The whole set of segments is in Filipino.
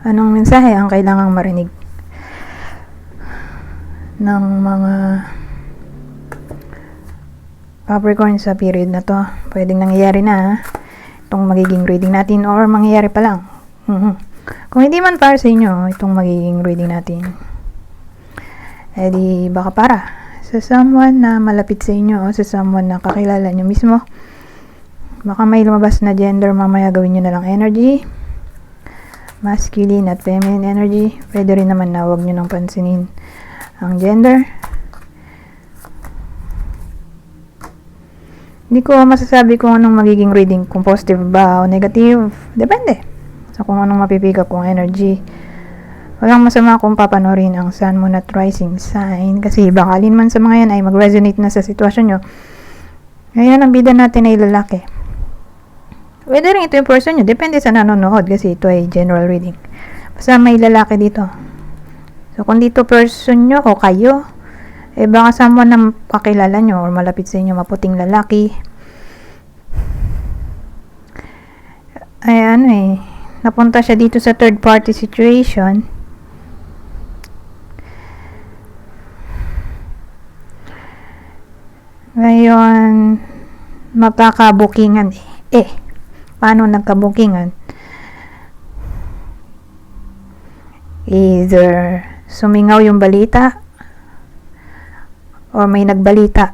Anong mensahe ang kailangang marinig ng mga Capricorn sa period na to? Pwedeng nangyayari na itong magiging reading natin or mangyayari pa lang. Kung hindi man para sa inyo itong magiging reading natin, di baka para sa someone na malapit sa inyo o sa someone na kakilala nyo mismo. Baka may lumabas na gender, mamaya gawin nyo na lang energy, masculine at feminine energy. Pwede rin naman na huwag nyo nang pansinin ang gender. Hindi ko masasabi kung anong magiging reading, kung positive ba o negative. Depende sa kung anong mapipick up kong energy. Walang masama kung papanorin ang Sun, Moon at Rising sign kasi baka alin man sa mga yan ay mag-resonate na sa sitwasyon nyo. Ngayon, ang bida natin ay lalaki. Whether ito yung person nyo, depende sa nanonood kasi ito ay general reading. Basta may lalaki dito. So, kung dito person nyo o kayo, baka someone na kakilala nyo or malapit sa inyo, maputing lalaki. Napunta siya dito sa third party situation. Ngayon, mapaka-bookingan paano nagka-bookingan? Either sumingaw yung balita or may nagbalita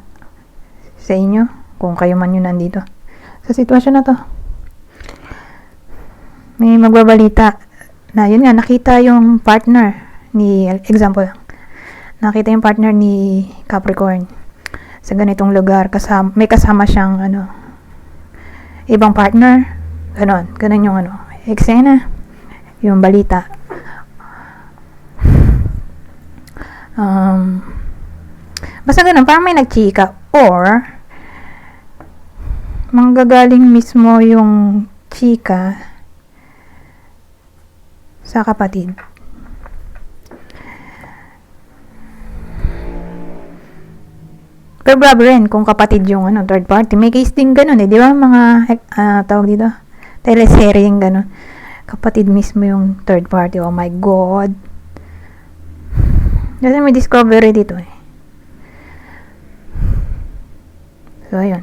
sa inyo kung kayo man yun nandito sa sitwasyon na to. May magbabalita na yun nga, nakita yung partner ni, example, nakita yung partner ni Capricorn sa ganitong lugar, may kasama siyang ibang partner, ganon yung eksena, yung balita. Basta ganun, parang may nagchika or manggagaling mismo yung chika sa kapatid. Pero grabe rin kung kapatid yung third party. May case din ganun di ba? Mga tawag dito, teleserye yung ganun. Kapatid mismo yung third party. Oh my God. Kasi may discovery dito So, ayun.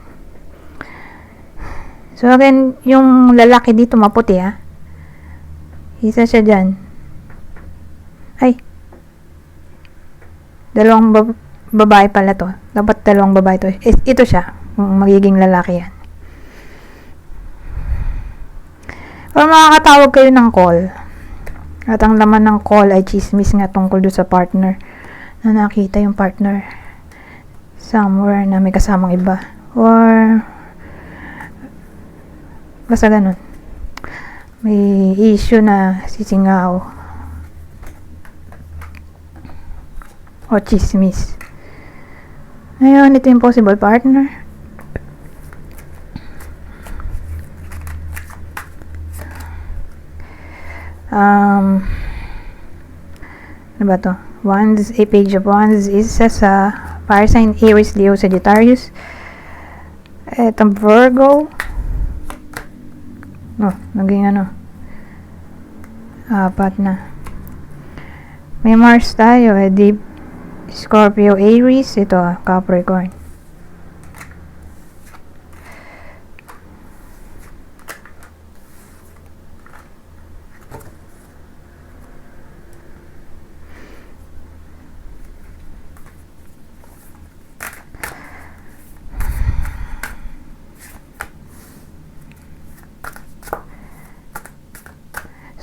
So, again, yung lalaki dito maputi isa siya dyan. Dalawang babae pala to. Dapat dalawang babae to. Ito siya. Magiging lalaki yan. Or makakatawag kayo ng call. At ang laman ng call ay chismis nga tungkol doon sa partner. Na nakita yung partner somewhere na may kasamang iba. Or basta ganun. May issue na sisingaw. O chismis. Ngayon, ito yung possible partner. Ano ba to? Wands, a page of wands, isa sa fire sign, Aries, Leo, Sagittarius. Itong Virgo. Naging 4 na. May Mars tayo, Deep Scorpio, Aries, ito Capricorn.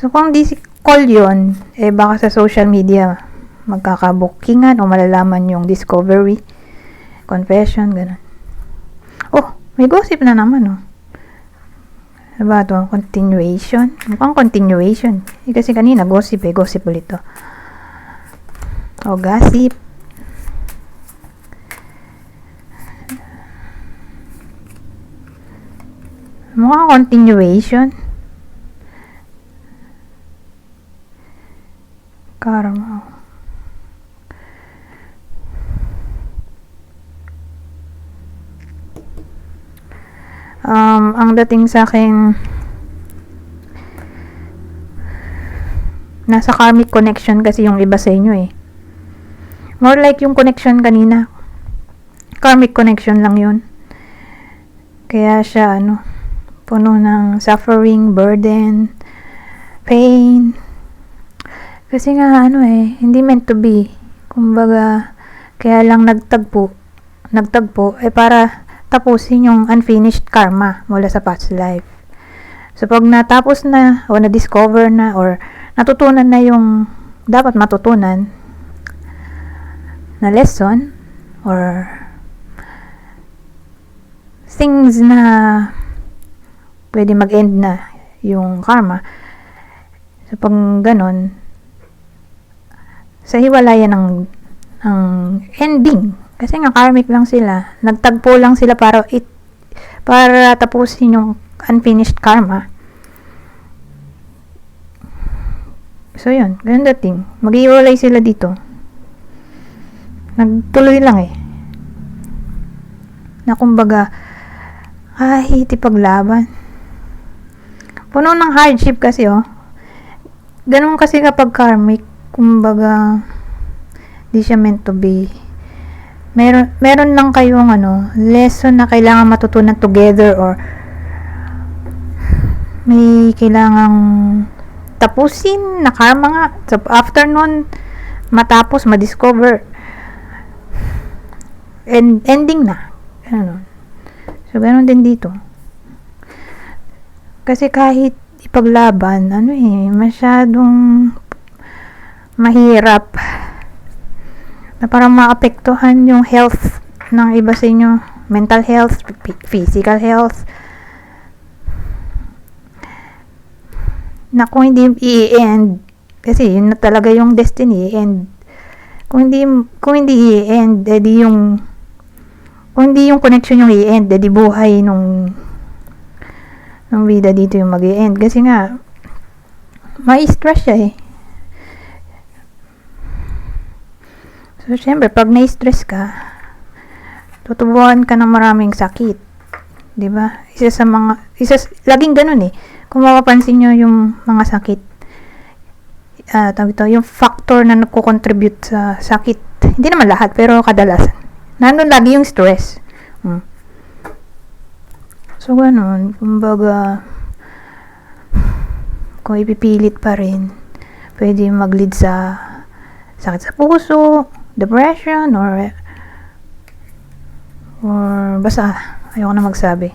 So, kung di call yun, baka sa social media magkakabukingan o malalaman yung discovery, confession, ganun. May gossip na naman, Ano ba ito? Continuation? Mukhang continuation. Kasi kanina, gossip gossip ulit to. Gossip. Mukhang continuation. Karma. Ang dating sa akin, nasa karmic connection kasi yung iba sa inyo eh. More like yung connection kanina. Karmic connection lang yun. Kaya siya, puno ng suffering, burden, pain. Kasi nga, hindi meant to be. Kumbaga, kaya lang nagtagpo, para tapusin yung unfinished karma mula sa past life. So, pag natapos na, o na-discover na, or natutunan na yung dapat matutunan na lesson, or things na pwede mag-end na yung karma. So, pag ganon, sa hiwalayan ng ending. Kasi nga karmic lang sila. Nagtagpo lang sila para tapusin yung unfinished karma. So, yun. Ganun dating. Mag-iwalay sila dito. Nagtuloy lang eh. Na kumbaga, kahit ipaglaban. Puno ng hardship kasi ganun kasi kapag karmic, kumbaga, di siya meant to be. Meron lang kayong lesson na kailangan matutunan together, or may kailangang tapusin na karma nga. So, after nun, matapos, madiscover, and ending na. Ganun. So, ganun din dito. Kasi kahit ipaglaban, masyadong mahirap na parang maapektuhan yung health ng iba sa inyo. Mental health, physical health. Na kung hindi i-end, kasi yun na talaga yung destiny, i-end. Kung hindi i-end, kung hindi yung connection yung i-end, edi buhay nung vida dito yung mag-i-end. Kasi nga, may stress siya eh. So, syempre, pag na-stress ka, tutubuhan ka ng maraming sakit. Diba? Laging ganun eh. Kung mapapansin nyo yung mga sakit, yung factor na nagko-contribute sa sakit, hindi naman lahat, pero kadalasan. Nandun lagi yung stress. So, ganun. Kumbaga, kung ipipilit pa rin, pwede mag-lead sa sakit sa puso, depression, or basta, ayoko na magsabi.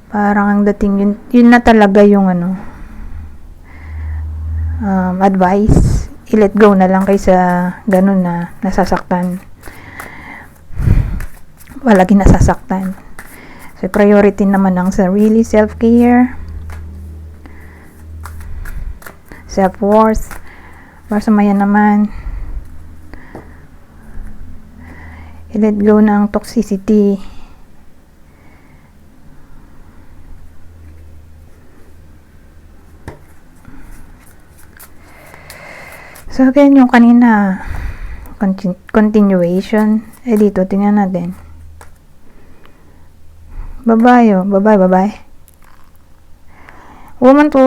Parang ang dating, yun na talaga yung advice. I-let go na lang kaysa ganun na nasasaktan. Palagi nasasaktan. So, priority naman ang sarili, self-care, self-worth, para sumaya naman. I-let go ng toxicity. So, again, yung kanina, continuation. Dito, tingnan natin. Babae. Woman to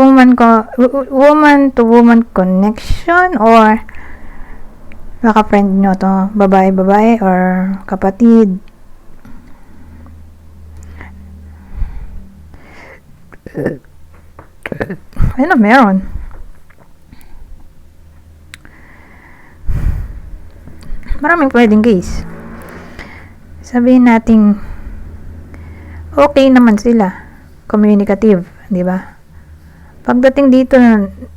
woman connection, or baka friend nyo to, babae, or kapatid. Meron. Maraming pwedeng case. Sabihin natin, okay naman sila, communicative, di ba? Pagdating dito,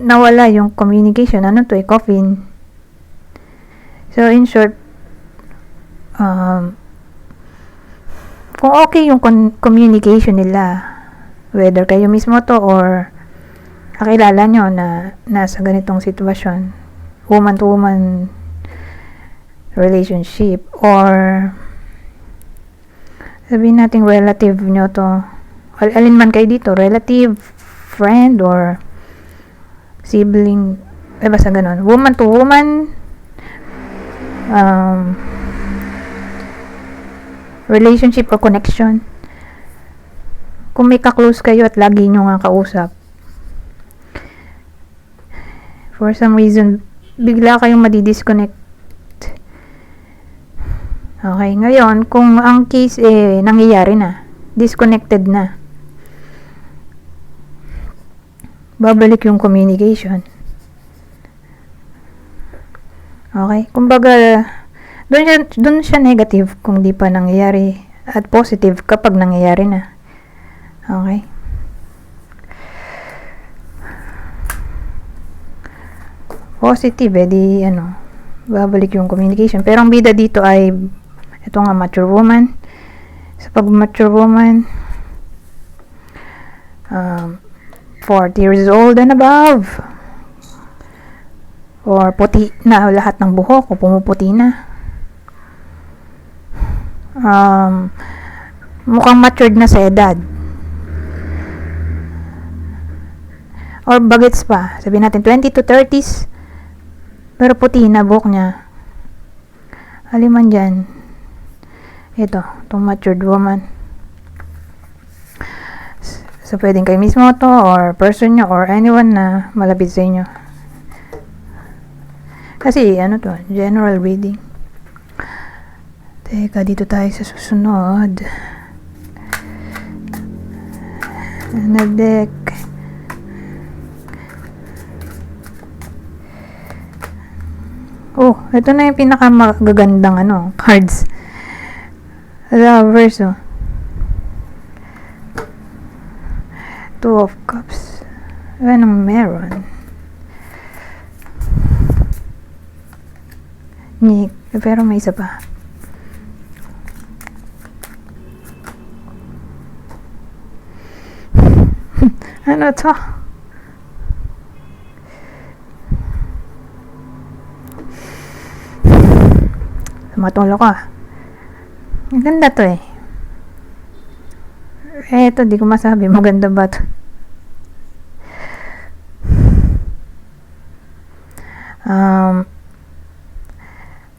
nawala yung communication. Coffin. So, in short, kung okay yung communication nila, whether kayo mismo to or kakilala nyo na nasa ganitong sitwasyon, woman to woman relationship, or sabihin natin relative nyo to, alin man kayo dito, relative, friend, or sibling, basta ganun, woman to woman, relationship o connection. Kung may ka-close kayo at lagi nyo nga kausap, for some reason, bigla kayong madi-disconnect. Okay, ngayon, kung ang case nangyayari na, disconnected na, babalik yung communication. Okay, kumbaga, doon siya negative kung di pa nangyayari, at positive kapag nangyayari na. Okay. Positive, babalik yung communication. Pero ang bida dito ay, ito nga, mature woman. Sa pag-mature woman, 40 years old and above, or puti na lahat ng buhok, o pumuputi na. Mukhang matured na sa edad. Or bagets pa, sabihin natin 20 to 30s, pero puti na buhok niya. Aliman dyan, itong matured woman. So, pwedeng kayo mismo to, or person nyo, or anyone na malapit sa inyo. Kasi, to, general reading. Teka, dito tayo sa susunod. Nag-deck. Oh, ito na yung pinakamagagandang cards. Lovers, Two of Cups. Anong meron? Pero may isa pa. Ano to? Matulog ka. Ang ganda to Eto, di ko masabi. Maganda ba to?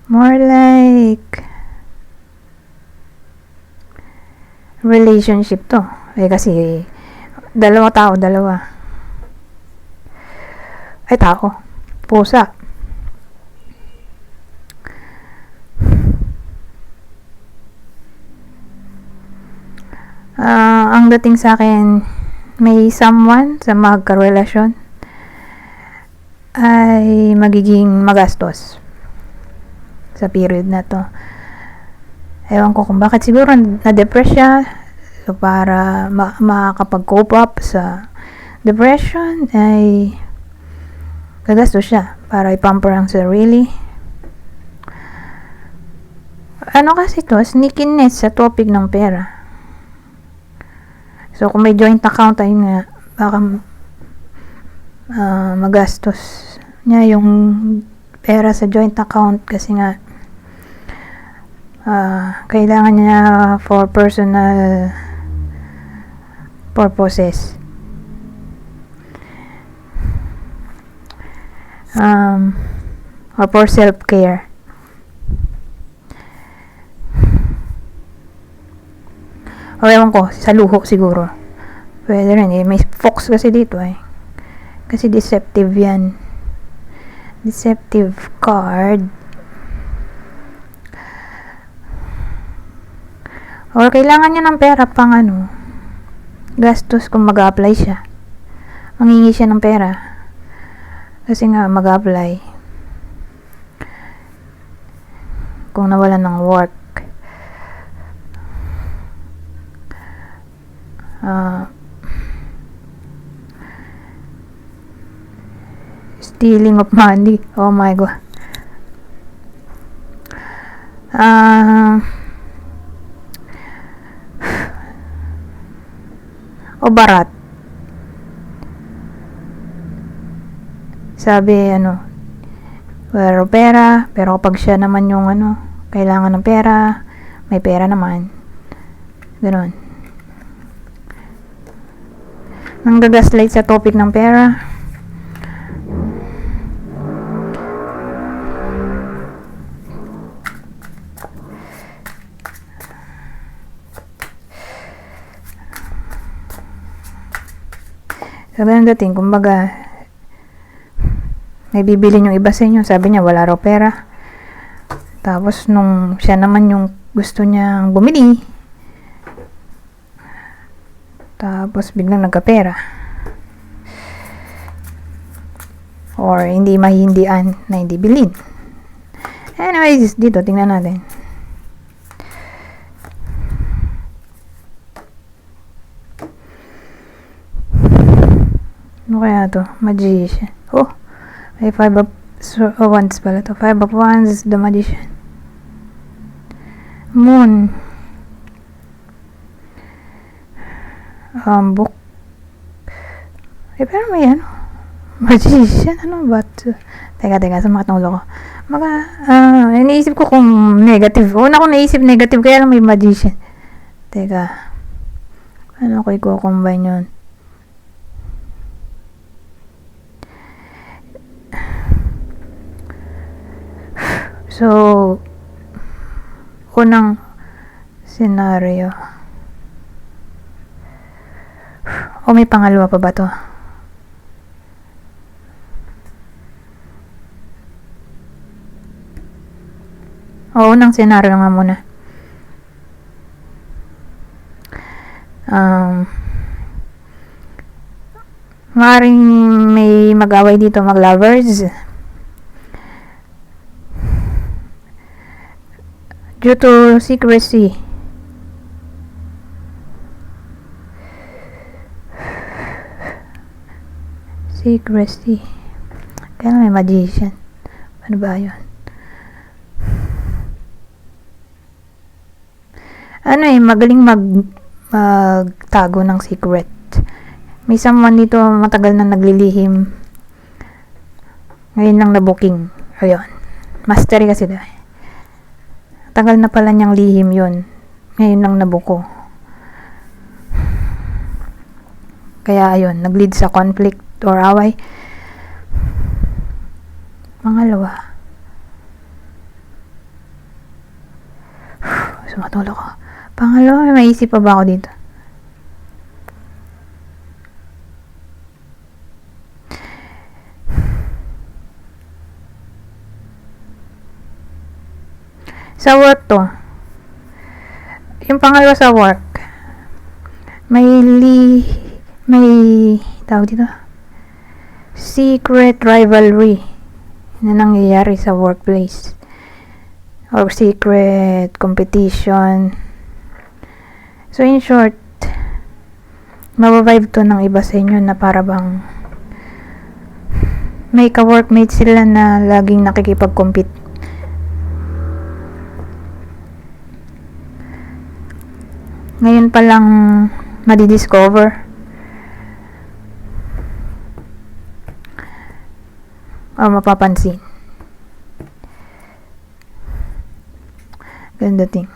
More like relationship to. Kasi dalawa. Ay, tao. Pusa. Ang dating sa akin, may someone sa magkarelasyon ay magiging magastos sa period na to. Ewan ko kung bakit, siguro na-depress siya, so para makakapag-cope up sa depression ay gagastos siya para ipamper ang sarili. Kasi to, sneakiness sa topic ng pera. So, kung may joint account, ayun nga, baka magastos niya yung pera sa joint account kasi nga kailangan niya for personal purposes. Or for self-care. O ewan ko, sa luho siguro. Pwede rin may fox kasi dito Kasi deceptive yan. Deceptive card. Or kailangan niya ng pera pang gastos kung mag-a-apply siya. Mangingi siya ng pera. Kasi nga mag-a-apply. Kung nawalan ng work. Stealing of money. Oh my God. O barat. Sabi pero pera, pero kapag siya naman yung kailangan ng pera, may pera naman. Ganon. Nanggagaslight sa topic ng pera. Sabi ng dating, kumbaga, may bibili yung iba sa inyo. Sabi niya, wala raw pera. Tapos, nung siya naman yung gusto niyang bumili, tapos biglang nagkapera. Or hindi mahindian na hindi bilhin. Anyways, dito, tingnan natin. Ano kaya to? Magician. Oh, may 5 of wands pala to. 5 of wands, the magician. Moon. Book. Pero may ano. Magician. Ano ba to? Teka, sumakit ng ulo ko. Iniisip ko kung negative. Una ko naisip negative, kaya lang may magician. Teka. Ano ko i-combine yun? So, unang scenario. O may pangalawa pa ba to? O, unang scenario nga muna. Maaaring may mag-away dito, mag-lovers. Due to secrecy. Kaya may magician. Ano ba yun? Magaling magtago ng secret. May someone dito matagal na naglilihim. Ngayon lang na booking. Ayun. Mastery kasi dahil. Tagal na pala niyang lihim yun. Ngayon lang nabuko. Kaya ayun, nag-lead sa conflict or away. Pangalawa. Sumatulog ko. Pangalawa, may maisip pa ba ako dito? Sa work to. Yung pangalawa sa work. May tawag dito. Secret rivalry na nangyayari sa workplace. Or secret competition. So in short, mabavibe to ng iba sa inyo na para bang may ka-workmate sila na laging nakikipag-compete. Ngayon pa lang madidiscover or mapapansin. Ganda ting.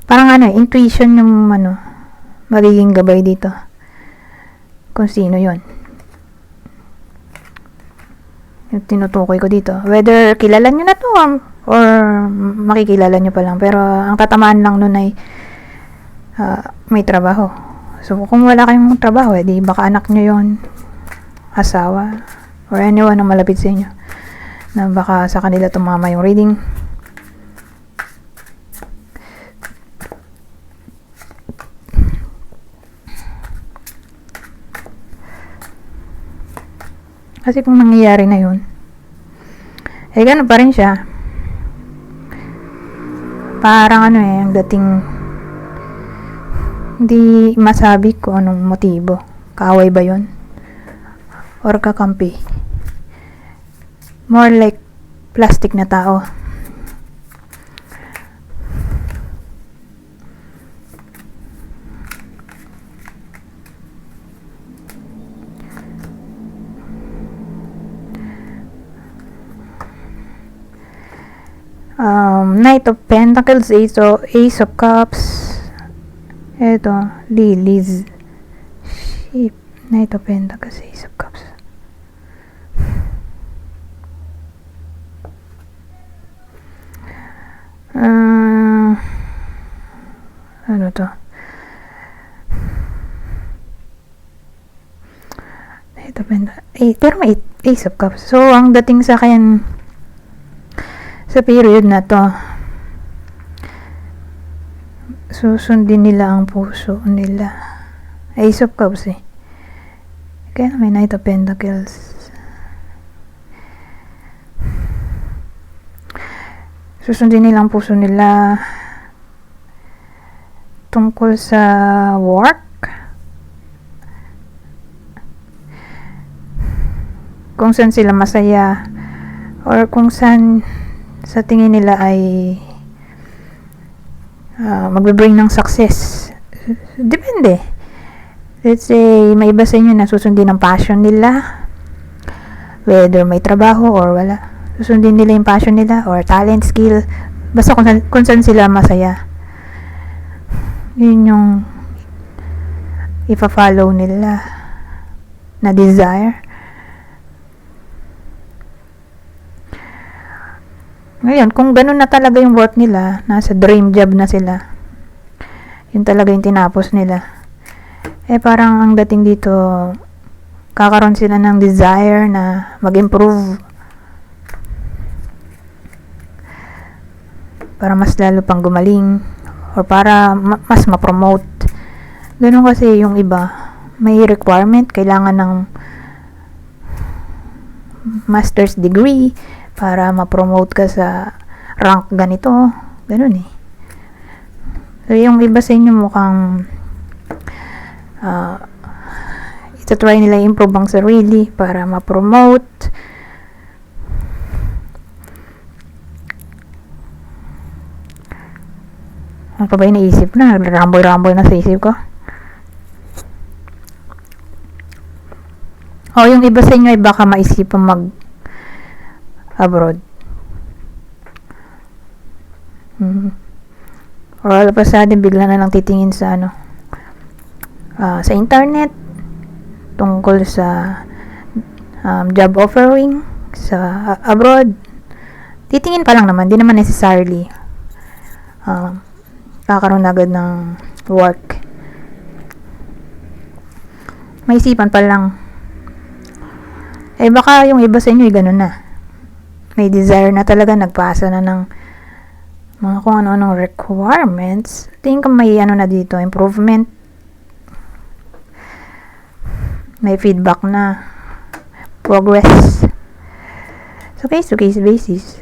Parang intuition yung magiging gabay dito. Kung sino yon. Yung tinutukoy ko dito. Whether kilala nyo na to or makikilala nyo pa lang. Pero ang tatamaan lang nun ay may trabaho. So, kung wala kayong trabaho, di baka anak nyo yon, asawa, or anyone na malapit sa inyo na baka sa kanila tumama yung reading. Kasi kung nangyayari na yun, gano'n pa rin siya. Parang ang dating hindi masabi ko anong motibo. Kaaway ba yun? Or kakampi? More like plastic na tao. Knight of Pentacles, Ace of Cups. Eto, Lilies. Sheep. Knight of Pentacles, Ace of Cups. Ano to? Knight of Pentacles. Pero may Ace of Cups. So, ang dating sa akin sa period na to, susundin nila ang puso nila. Ace of Cups eh. Kaya may Knight of Pentacles. Susundin nila ang puso nila tungkol sa work, kung saan sila masaya, or kung saan sa tingin nila ay magbe-bring ng success. Depende. Let's say may iba sa inyo na susundin ang passion nila, whether may trabaho or wala. Susundin nila yung passion nila or talent, skill, basta kung saan sila masaya. Yun yung ipa-follow nila na desire. Ngayon, kung ganun na talaga yung work nila, nasa dream job na sila, yun talaga yung tinapos nila, parang ang dating dito, kakaroon sila ng desire na mag-improve para mas lalo pang gumaling or para mas ma-promote. Ganun kasi yung iba, may requirement, kailangan ng master's degree para ma-promote ka sa rank ganito. Ganun eh. So yung iba sa inyo mukhang itatry nila improve ang sarili para ma-promote. Ano pa ba yung naisip na? Ramboy-ramboy na sa isip ko. Yung iba sa inyo ay baka maisipang mag-abroad. Or all of a sudden, bigla na lang titingin sa sa internet tungkol sa job offering sa abroad. Titingin pa lang naman, di naman necessarily kakaroon agad ng work. May isipan pa lang. Baka yung iba sa inyo ganun na. May desire na talaga, nagpasa na ng mga kung ano-anong requirements. Tingin ko may na dito, improvement. May feedback na. Progress. So, case-to-case basis.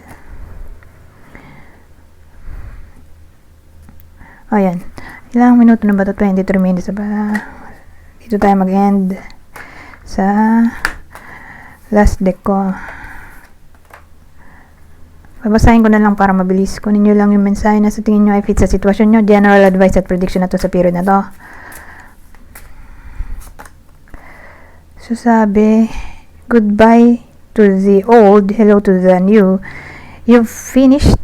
Ayan. Ilang minuto na ba ito? 23 minutes na ba? Dito tayo mag-end sa last deck ko. Babasahin ko na lang para mabilis. Kunin nyo lang yung mensahe na sa tingin nyo ay fit sa sitwasyon nyo. General advice at prediction na to sa period na to. So sabi, goodbye to the old, hello to the new. You've finished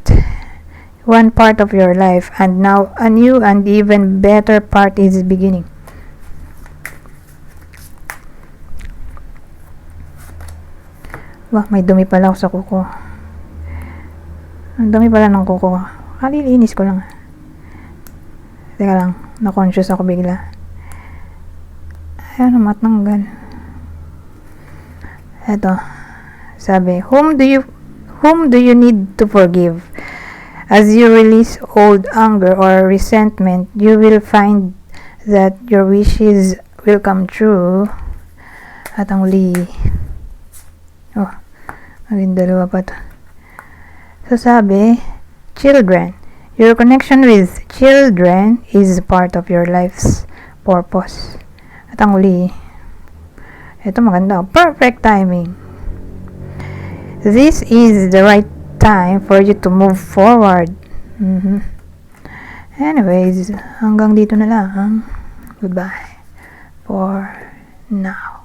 one part of your life and now a new and even better part is beginning. Wah, may dumi pala ako sa kuko. Ang dumi pala ng kuko. Kalilinis ko lang. Teka lang, na-conscious ako bigla. Ayaw na matanggal. Eto, sabi, whom do you need to forgive? As you release old anger or resentment, you will find that your wishes will come true. At ang uli, maging dalawa pa to. So sabi, children, your connection with children is part of your life's purpose. At ang uli, ito maganda, perfect timing. This is the right time for you to move forward. Anyways, hanggang dito na lang. Goodbye for now.